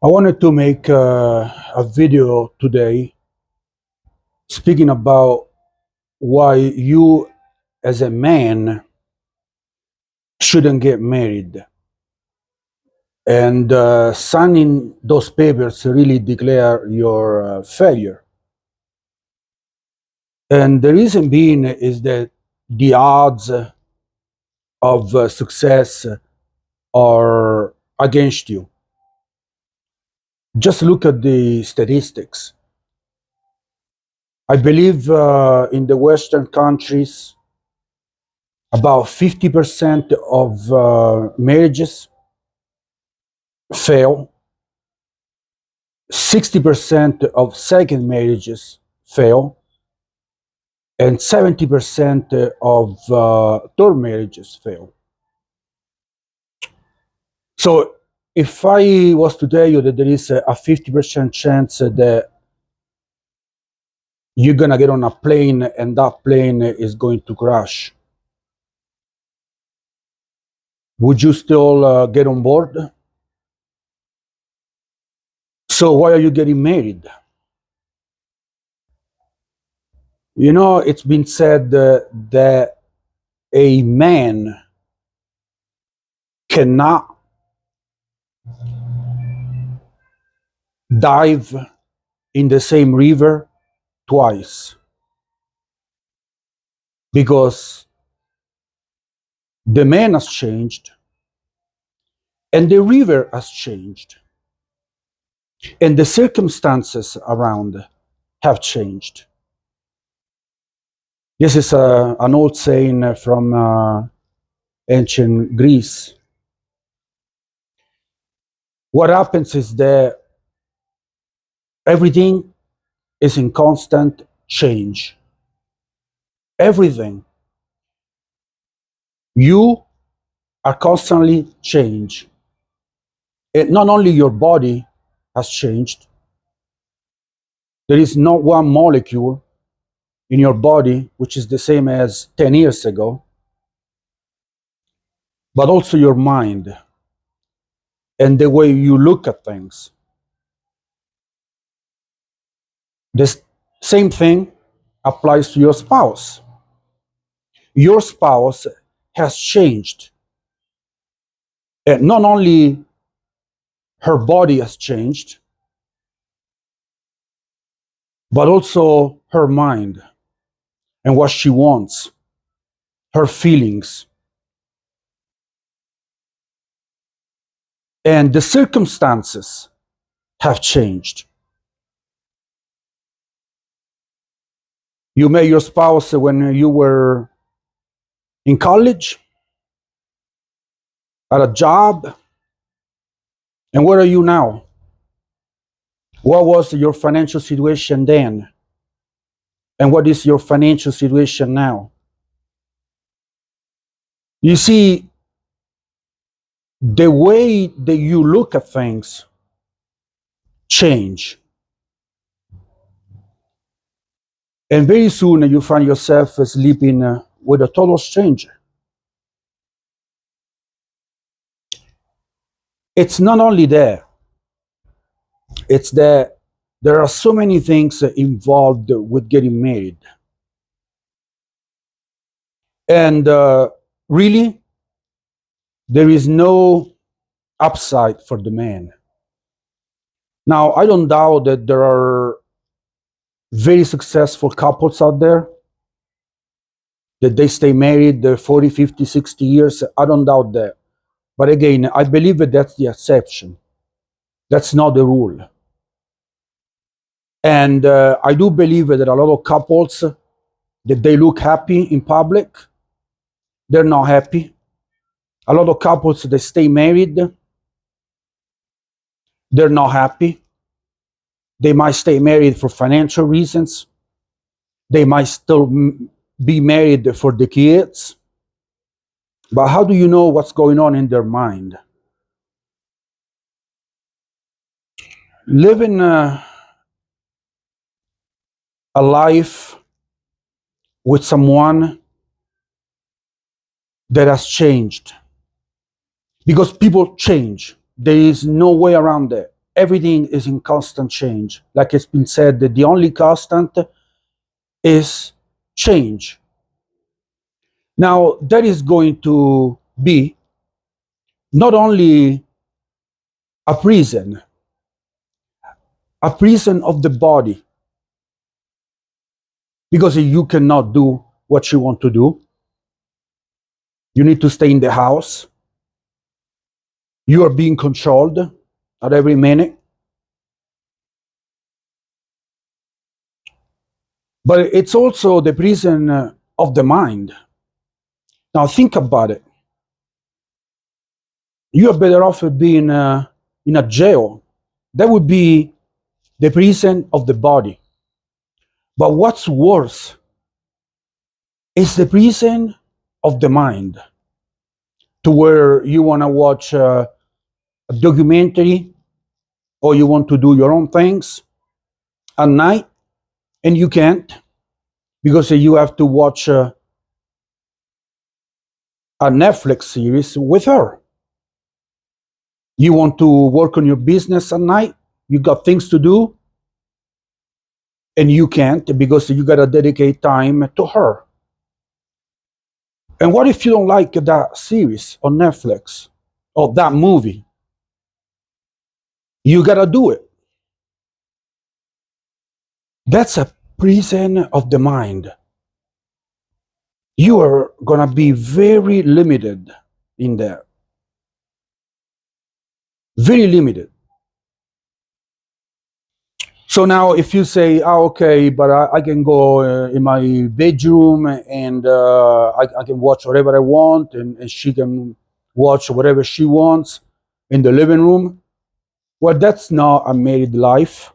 I wanted to make a video today speaking about why you, as a man, shouldn't get married. And signing those papers really declare your failure. And the reason being is that the odds of success are against you. Just look at the statistics. I believe in the Western countries, about 50% of marriages fail, 60% of second marriages fail, and 70% of third marriages fail. So if I was to tell you that there is a 50% chance that you're going to get on a plane and that plane is going to crash, would you still get on board? So why are you getting married? You know, it's been said that a man cannot dive in the same river twice because the man has changed and the river has changed and the circumstances around have changed. This is an old saying from ancient Greece. What happens is that everything is in constant change. Everything. You are constantly changed. And not only your body has changed, there is not one molecule in your body which is the same as 10 years ago, but also your mind and the way you look at things. The same thing applies to your spouse. Your spouse has changed. And not only her body has changed, but also her mind and what she wants, her feelings. And the circumstances have changed. You met your spouse when you were in college, at a job, and where are you now? What was your financial situation then? And what is your financial situation now? You see, the way that you look at things change. And very soon you find yourself sleeping with a total stranger. It's not only that, it's that there are so many things involved with getting married. And really, there is no upside for the man. Now, I don't doubt that there are very successful couples out there that they stay married 40, 50, 60 years. I don't doubt that. But again, I believe that that's the exception. That's not the rule. And I do believe that a lot of couples that they look happy in public, they're not happy. A lot of couples that stay married, they're not happy. They might stay married for financial reasons. They might still be married for the kids. But how do you know what's going on in their mind? Living a life with someone that has changed. Because people change. There is no way around that. everything is in constant change. Like it's been said, that the only constant is change. Now, that is going to be not only a prison of the body, because you cannot do what you want to do. You need to stay in the house. You are being controlled at every minute. But it's also the prison of the mind. Now think about it. You are better off being in a jail. That would be the prison of the body. But what's worse is the prison of the mind, to where you want to watch a documentary, or you want to do your own things at night, and you can't, because you have to watch a Netflix series with her. You want to work on your business at night, you got things to do, and you can't, because you got to dedicate time to her. And what if you don't like that series on Netflix or that movie? You got to do it. That's a prison of the mind. You are going to be very limited in there. Very limited. So now if you say, oh, okay, but I can go in my bedroom, and I can watch whatever I want, and she can watch whatever she wants in the living room. Well, that's not a married life.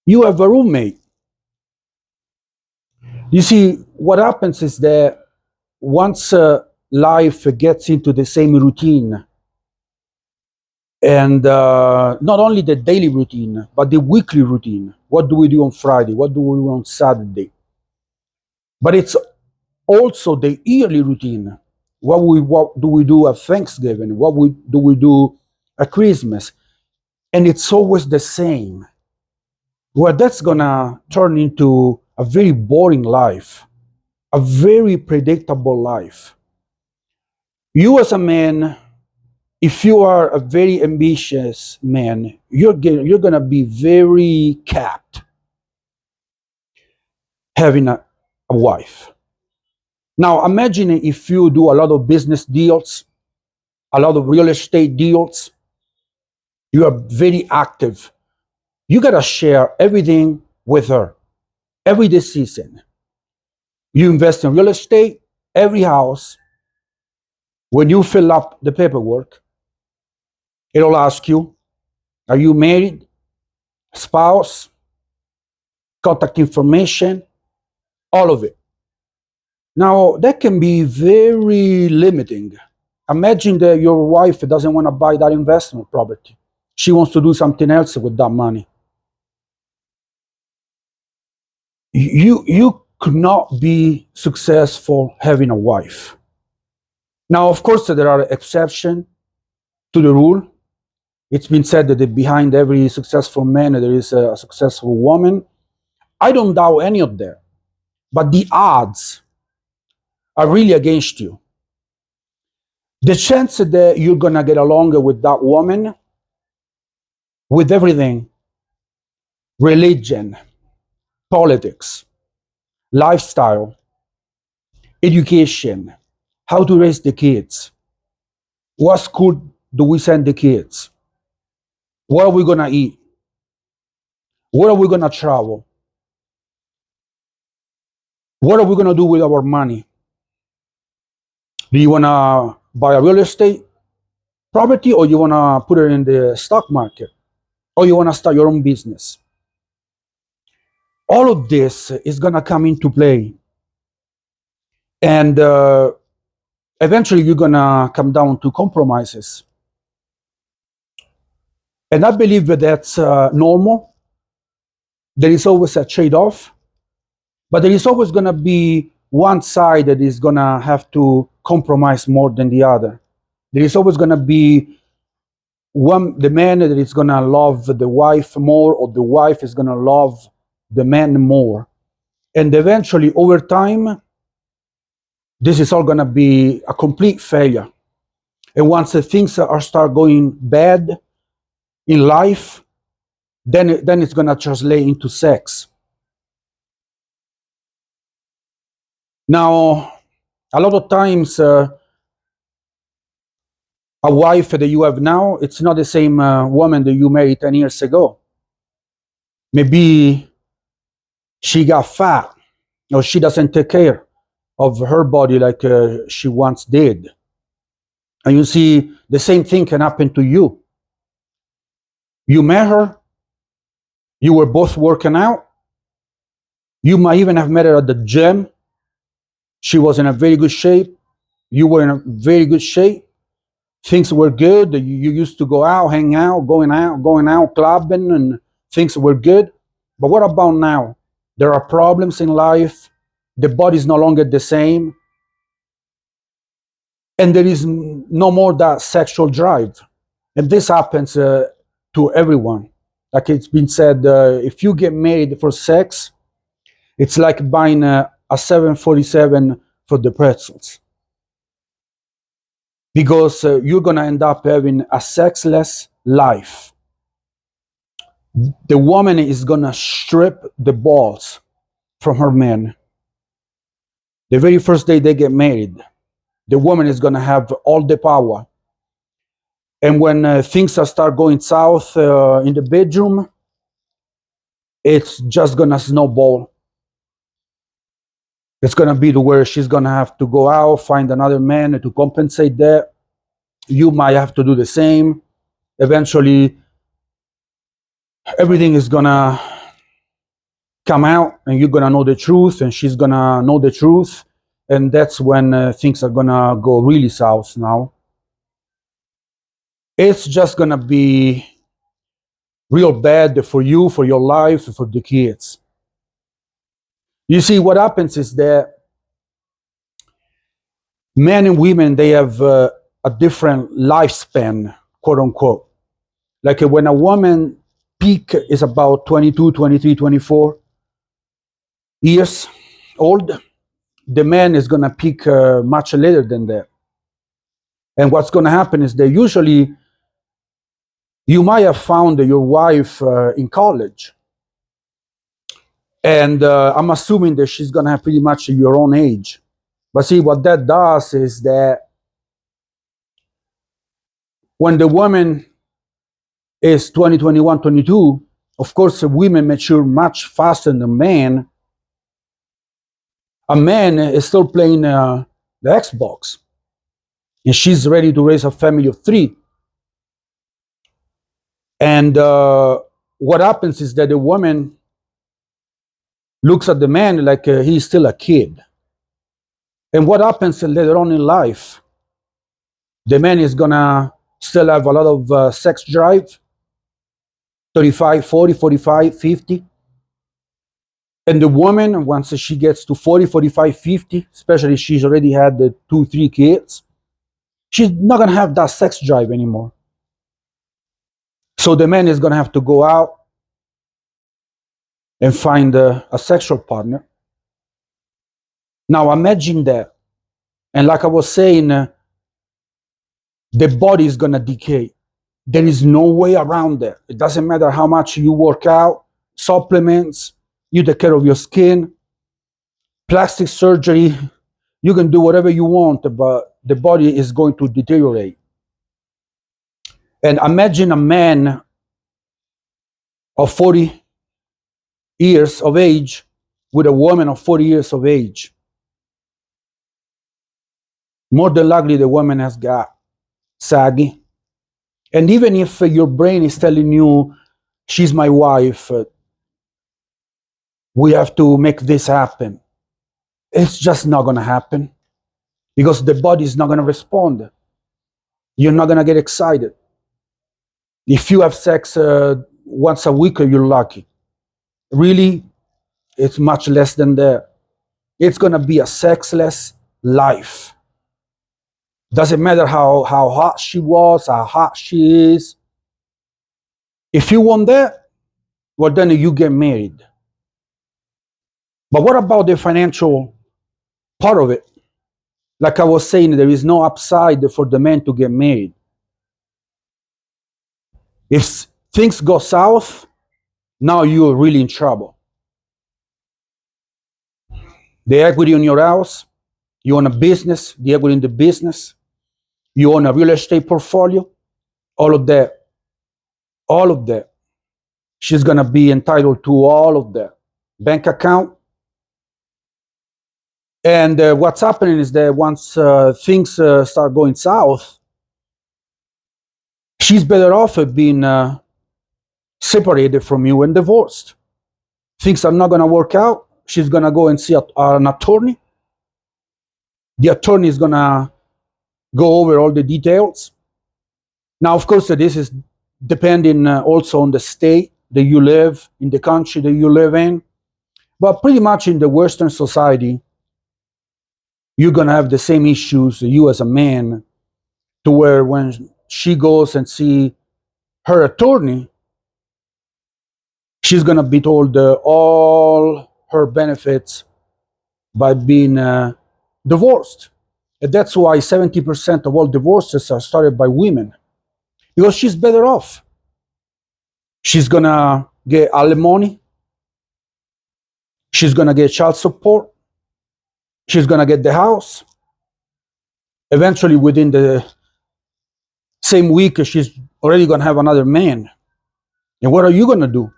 You have a roommate. You see, what happens is that once life gets into the same routine, and not only the daily routine, but the weekly routine. What do we do on Friday? What do we do on Saturday? But it's also the yearly routine. What do we do at Thanksgiving? Do we do at Christmas? And it's always the same. Well, that's gonna turn into a very boring life, a very predictable life. You as a man, if you are a very ambitious man, you're gonna be very capped having a wife. Now imagine if you do a lot of business deals, a lot of real estate deals, you are very active. You gotta share everything with her, every decision. You invest in real estate, every house. When you fill up the paperwork, it'll ask you, are you married? Spouse? Contact information? All of it. Now, that can be very limiting. Imagine that your wife doesn't want to buy that investment property. She wants to do something else with that money. You could not be successful having a wife. Now, of course, there are exceptions to the rule. It's been said that behind every successful man, there is a successful woman. I don't doubt any of that. But the odds are really against you. The chance that you're going to get along with that woman, with everything, religion, politics, lifestyle, education, how to raise the kids, what school do we send the kids, what are we going to eat, where are we going to travel, what are we going to do with our money? Do you want to buy a real estate property, or you want to put it in the stock market, or you want to start your own business? All of this is going to come into play. And eventually you're going to come down to compromises. And I believe that that's normal. There is always a trade-off. But there is always going to be one side that is going to have to compromise more than the other. There is always going to be the man that is going to love the wife more, or the wife is going to love the man more. And eventually, over time, this is all going to be a complete failure. And once the things start going bad in life, then it's going to translate into sex. Now, a lot of times, a wife that you have now, it's not the same woman that you married 10 years ago. Maybe she got fat, or she doesn't take care of her body like she once did. And you see, the same thing can happen to you. You met her, you were both working out, you might even have met her at the gym. She was in a very good shape, you were in a very good shape, things were good, you used to go out, hang out, going out, clubbing, and things were good. But what about now? There are problems in life, the body is no longer the same, and there is no more that sexual drive. And this happens to everyone. Like it's been said, if you get married for sex, it's like buying a 747 for the pretzels. Because you're going to end up having a sexless life. The woman is going to strip the balls from her man. The very first day they get married, the woman is going to have all the power. And when things start going south in the bedroom, it's just going to snowball. It's going to be to where she's going to have to go out, find another man to compensate that. You might have to do the same. Eventually, everything is going to come out, and you're going to know the truth, and she's going to know the truth. And that's when things are going to go really south now. It's just going to be real bad for you, for your life, for the kids. You see, what happens is that men and women, they have a different lifespan, quote unquote. Like when a woman peak is about 22, 23, 24 years old, the man is going to peak much later than that. And what's going to happen is that usually you might have found your wife in college. And I'm assuming that she's going to have pretty much your own age. But see, what that does is that when the woman is 20, 21, 22, of course, women mature much faster than men. A man is still playing the Xbox, and she's ready to raise a family of 3. And what happens is that the woman looks at the man like he's still a kid. And what happens later on in life? The man is gonna still have a lot of sex drive, 35, 40, 45, 50. And the woman, once she gets to 40, 45, 50, especially if she's already had 2, 3 kids, she's not gonna have that sex drive anymore. So the man is gonna have to go out and find a sexual partner. Now imagine that. And like I was saying, the body is gonna decay. There is no way around that. It doesn't matter how much you work out, supplements, you take care of your skin, plastic surgery, you can do whatever you want, but the body is going to deteriorate. And imagine a man of 40 years of age with a woman of 40 years of age. More than likely, the woman has got saggy. And even if your brain is telling you, she's my wife, we have to make this happen, it's just not going to happen, because the body is not going to respond. You're not going to get excited. If you have sex once a week, you're lucky. Really, it's much less than that. It's going to be a sexless life. Doesn't matter how hot she was, how hot she is. If you want that, well, then you get married. But what about the financial part of it? Like I was saying, there is no upside for the man to get married. If things go south, now you're really in trouble. The equity in your house, you own a business, the equity in the business, you own a real estate portfolio, all of that, all of that. She's gonna be entitled to all of that. Bank account. And what's happening is that once things start going south, she's better off being separated from you and divorced. Things are not gonna work out. She's gonna go and see an attorney. The attorney is gonna go over all the details. Now, of course, this is depending also on the state that you live, in the country that you live in. But pretty much in the Western society, you're going to have the same issues, you as a man, to where when she goes and see her attorney, she's going to be told all her benefits by being divorced. And that's why 70% of all divorces are started by women, because she's better off. She's going to get alimony. She's going to get child support. She's going to get the house. Eventually, within the same week, she's already going to have another man. And what are you going to do?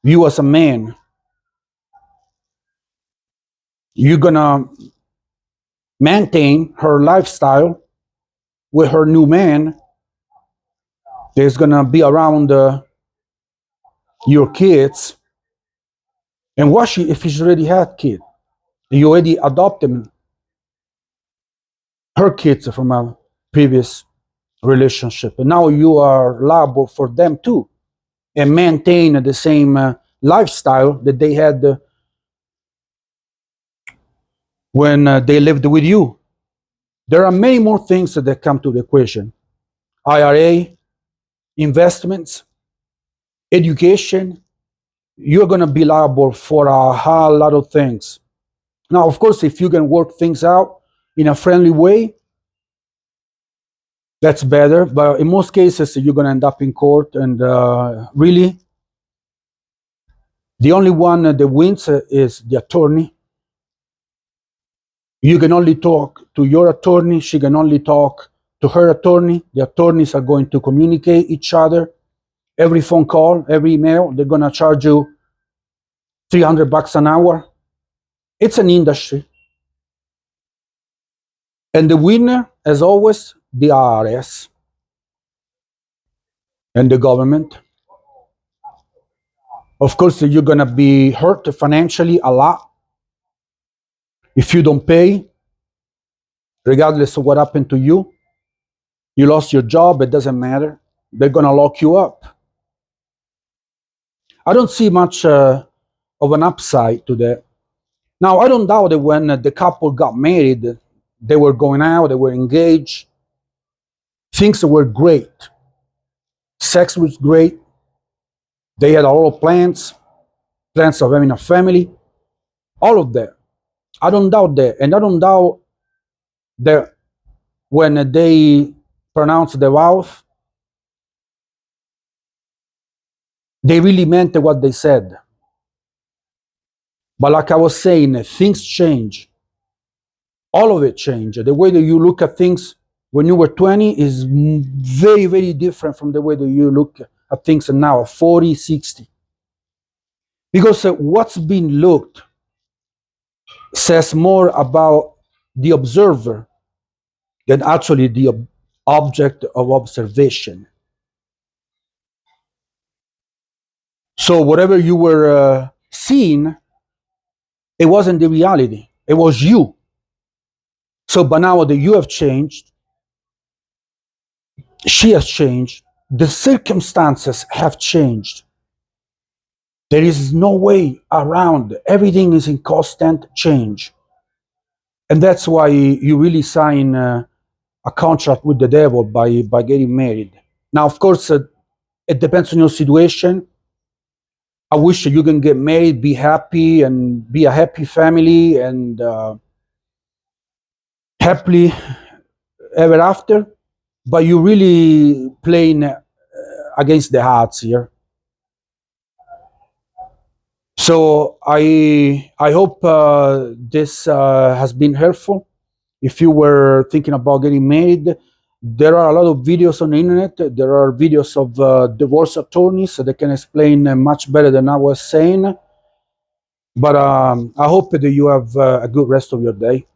You as a man, you're going to maintain her lifestyle with her new man. There's going to be around your kids. And what if she's already had kids? You already adopted her kids from a previous relationship. And now you are liable for them too, and maintain the same lifestyle that they had when they lived with you. There are many more things that come to the equation: IRA, investments, education. You're going to be liable for a whole lot of things. Now, of course, if you can work things out in a friendly way, that's better. But in most cases, you're going to end up in court. And really, the only one that wins is the attorney. You can only talk to your attorney. She can only talk to her attorney. The attorneys are going to communicate each other. Every phone call, every email, they're going to charge you $300 an hour. It's an industry. And the winner, as always, the IRS and the government. Of course, you're going to be hurt financially a lot if you don't pay, regardless of what happened to you. You lost your job, it doesn't matter. They're going to lock you up. I don't see much of an upside to that. Now, I don't doubt that when the couple got married, they were going out, they were engaged, things were great. Sex was great. They had all plans of having a family, all of that. I don't doubt that. And I don't doubt that when they pronounced the vows, they really meant what they said. But like I was saying, things change. All of it changed. The way that you look at things when you were 20 is very, very different from the way that you look at things now, 40, 60. Because what's being looked says more about the observer than actually the object of observation. So whatever you were seeing, it wasn't the reality. It was you. So, but now that you have changed, she has changed, the circumstances have changed. There is no way around. Everything is in constant change. And that's why you really sign a contract with the devil by getting married. Now, of course, It depends on your situation. I wish you can get married, be happy, and be a happy family, and happily ever after. But you're really playing against the odds here. So I hope this has been helpful. If you were thinking about getting married, there are a lot of videos on the internet. There are videos of divorce attorneys that can explain much better than I was saying. But I hope that you have a good rest of your day.